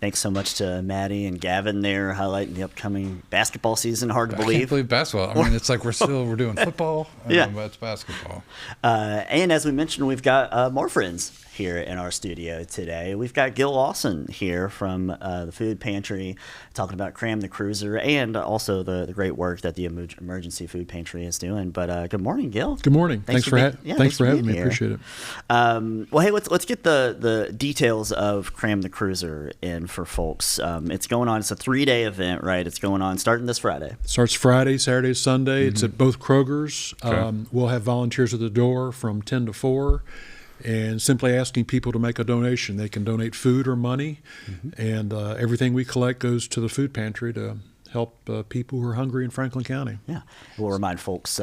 Thanks so much to Maddie and Gavin there highlighting the upcoming basketball season. Hard to I believe. can't believe basketball. I mean, it's like we're doing football. Yeah. But it's basketball. And as we mentioned, we've got more friends here in our studio today. We've got Gil Lawson here from the Food Pantry talking about Cram the Cruiser and also the great work that the Emergency Food Pantry is doing. But good morning, Gil. Good morning. Thanks for having me. Here. Appreciate it. Well, hey, let's get the details of Cram the Cruiser in for folks. It's going on. It's a 3-day event, right? It's going on starting this Friday. Starts Friday, Saturday, Sunday. It's at both Kroger's. Okay. We'll have volunteers at the door from 10 to 4. And simply asking people to make a donation. They can donate food or money, and everything we collect goes to the food pantry to help people who are hungry in Franklin County. Yeah, we'll remind folks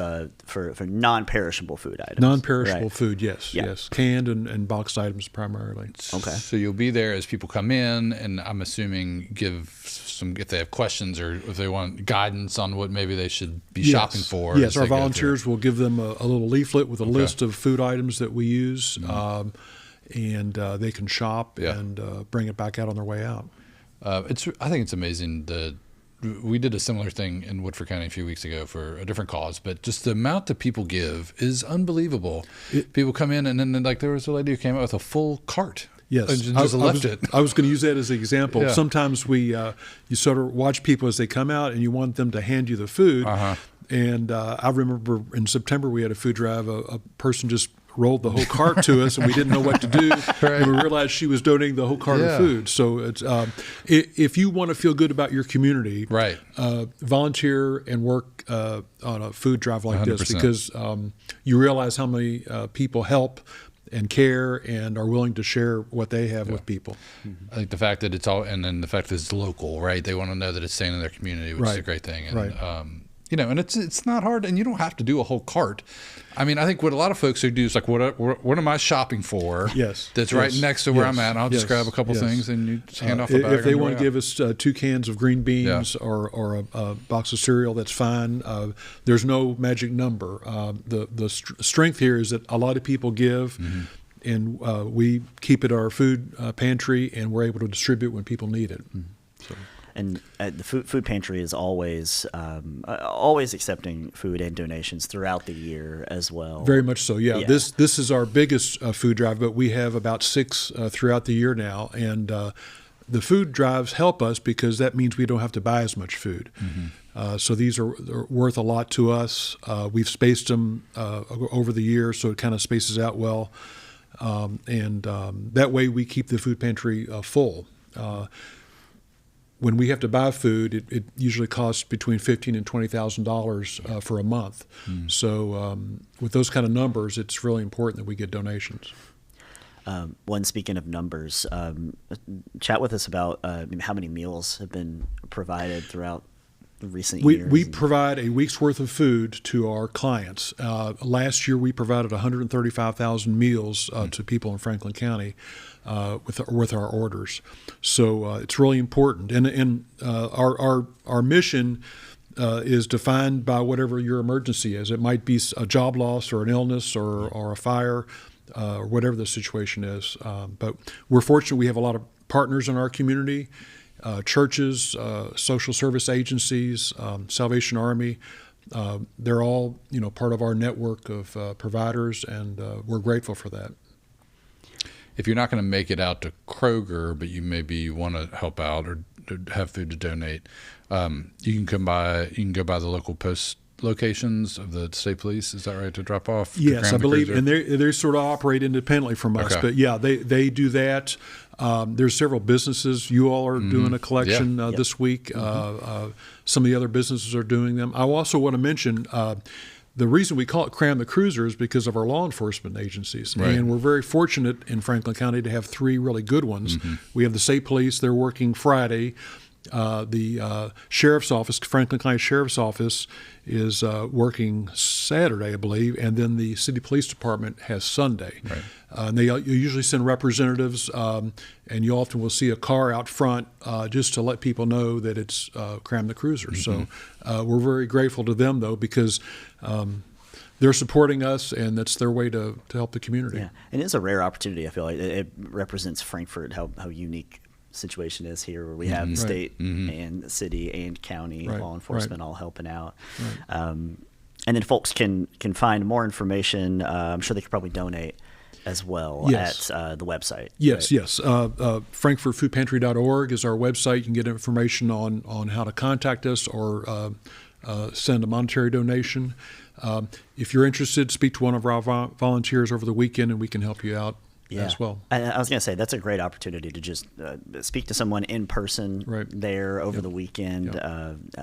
for non-perishable food items. Non-perishable right? food, yes, canned and boxed items primarily. Okay. So you'll be there as people come in, and I'm assuming if they have questions or if they want guidance on what maybe they should be shopping for. Yes, our volunteers will give them a little leaflet with a list of food items that we use, and they can shop and bring it back out on their way out. I think it's amazing that we did a similar thing in Woodford County a few weeks ago for a different cause, but just the amount that people give is unbelievable. People come in, and then like there was a lady who came out with a full cart. Yes, and just left it. I was going to use that as an example. Yeah. Sometimes you sort of watch people as they come out, and you want them to hand you the food. And I remember in September we had a food drive. A person just rolled the whole cart to us, and we didn't know what to do. Right. And we realized she was donating the whole cart of food. So it's if you want to feel good about your community, right, volunteer and work on a food drive like 100%. this, because you realize how many people help and care and are willing to share what they have with people. I think the fact that it's all, and then the fact that it's local, right? They want to know that it's staying in their community, which is a great thing. And, and it's not hard, and you don't have to do a whole cart. I mean, I think what a lot of folks do is like, what am I shopping for? Yes. That's right next to where I'm at. And I'll just grab a couple things and you just hand off the bag. If they want to give us 2 cans of green beans or a box of cereal, that's fine. There's no magic number. The strength here is that a lot of people give, and we keep it our food pantry, and we're able to distribute when people need it. So. And the food pantry is always accepting food and donations throughout the year as well. Very much so, yeah. This is our biggest food drive, but we have about 6 throughout the year now. And the food drives help us because that means we don't have to buy as much food. So these are worth a lot to us. We've spaced them over the year, so it kind of spaces out well. And that way we keep the food pantry full. When we have to buy food, it usually costs between $15,000 and $20,000 for a month. So with those kind of numbers, it's really important that we get donations. Speaking of numbers, chat with us about how many meals have been provided throughout the recent years. We provide a week's worth of food to our clients. Last year, we provided 135,000 meals to people in Franklin County. With our orders, so it's really important. And our mission is defined by whatever your emergency is. It might be a job loss or an illness or a fire, or whatever the situation is. But we're fortunate we have a lot of partners in our community, churches, social service agencies, Salvation Army. They're all part of our network of providers, and we're grateful for that. If you're not going to make it out to Kroger, but you maybe want to help out or have food to donate, you can go by the local post locations of the state police. Is that right, to drop off? Yes, I believe, and they sort of operate independently from us. But yeah, they do that. There's several businesses. You all are doing a collection this week. Some of the other businesses are doing them. I also want to mention. The reason we call it Cram the Cruiser is because of our law enforcement agencies. Right. And we're very fortunate in Franklin County to have 3 really good ones. We have the state police. They're working Friday. The sheriff's office, Franklin County Sheriff's Office, is working Saturday, I believe, and then the city police department has Sunday. Right. And they usually send representatives, and you often will see a car out front just to let people know that it's Cram the Cruiser. So we're very grateful to them, though, because they're supporting us, and that's their way to help the community. Yeah, and it's a rare opportunity. I feel like it represents Frankfort, how unique situation is here, where we have state and city and county law enforcement all helping out. And then folks can find more information. I'm sure they could probably donate as well at the website. Yes. FrankfortFoodPantry.org is our website. You can get information on how to contact us or send a monetary donation. If you're interested, speak to one of our volunteers over the weekend, and we can help you out as well. I was going to say, that's a great opportunity to just speak to someone in person there over the weekend,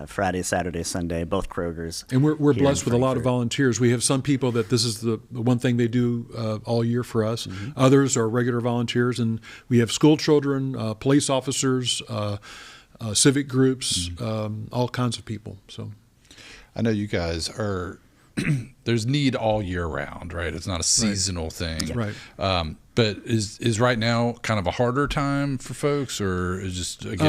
Friday, Saturday, Sunday, both Kroger's. And we're blessed with a lot of volunteers. We have some people that this is the one thing they do all year for us. Others are regular volunteers, and we have school children, police officers, civic groups, all kinds of people. So, I know you guys are. There's need all year round, right? It's not a seasonal thing, right? But is right now kind of a harder time for folks, or is just It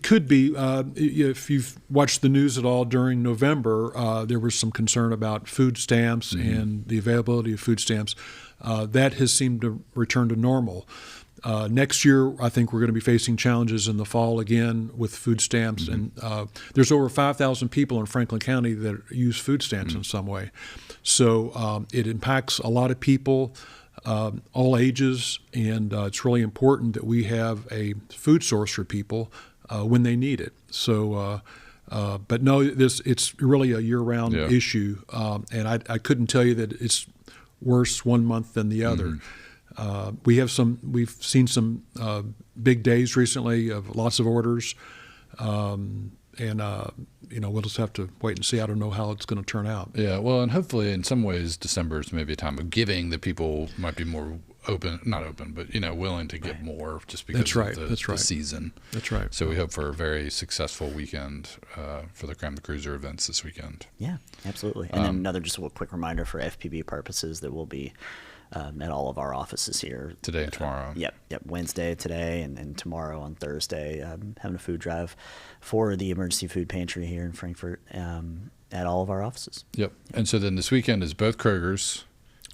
could be. If you've watched the news at all during November, there was some concern about food stamps and the availability of food stamps. That has seemed to return to normal. Next year, I think we're going to be facing challenges in the fall again with food stamps. And there's over 5,000 people in Franklin County that use food stamps in some way. So it impacts a lot of people, all ages, and it's really important that we have a food source for people when they need it. So, but no, it's really a year-round issue, and I couldn't tell you that it's worse one month than the other. We've seen some big days recently of lots of orders, and we'll just have to wait and see. I don't know how it's going to turn out. Yeah, well, and hopefully in some ways December is maybe a time of giving that people might be more not open, but willing to give more just because of the season. That's right. So we hope for a very successful weekend for the Cram the Cruiser events this weekend. Yeah, absolutely. And then another just a quick reminder for FPB purposes that we'll be at all of our offices here today and tomorrow. Yep. Wednesday today and tomorrow on Thursday, having a food drive for the emergency food pantry here in Frankfort at all of our offices. Yep. And so then this weekend is both Kroger's,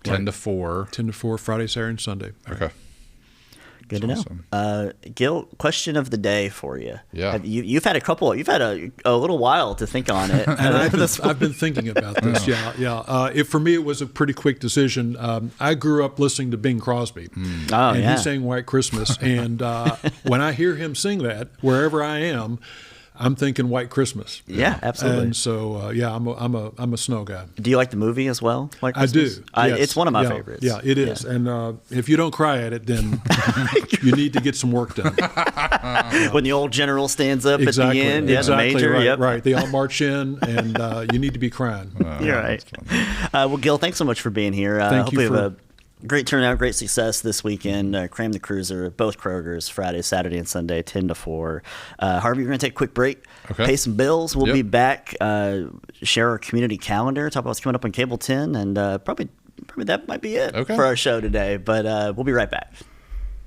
10 to 4. 10 to 4, Friday, Saturday, and Sunday. Okay. Good to know. Gil, question of the day for you. Yeah. You've had a little while to think on it. And I've been thinking about this. Yeah. For me, it was a pretty quick decision. I grew up listening to Bing Crosby. And he sang White Christmas. And when I hear him sing that, wherever I am, I'm thinking White Christmas. Yeah, absolutely. And so, I'm a snow guy. Do you like the movie as well? White I Christmas? do. Yes. It's one of my favorites. Yeah, it is. Yeah. And if you don't cry at it, then you need to get some work done. When the old general stands up at the end, the major. Right. They all march in, and you need to be crying. You're right. Well, Gil, thanks so much for being here. Thank you for... Great turnout, great success this weekend. Cram the Cruiser, both Kroger's, Friday, Saturday, and Sunday, 10 to 4. Harvey, we're going to take a quick break, pay some bills. We'll be back, share our community calendar, talk about what's coming up on Cable 10, and probably that might be it for our show today. But we'll be right back.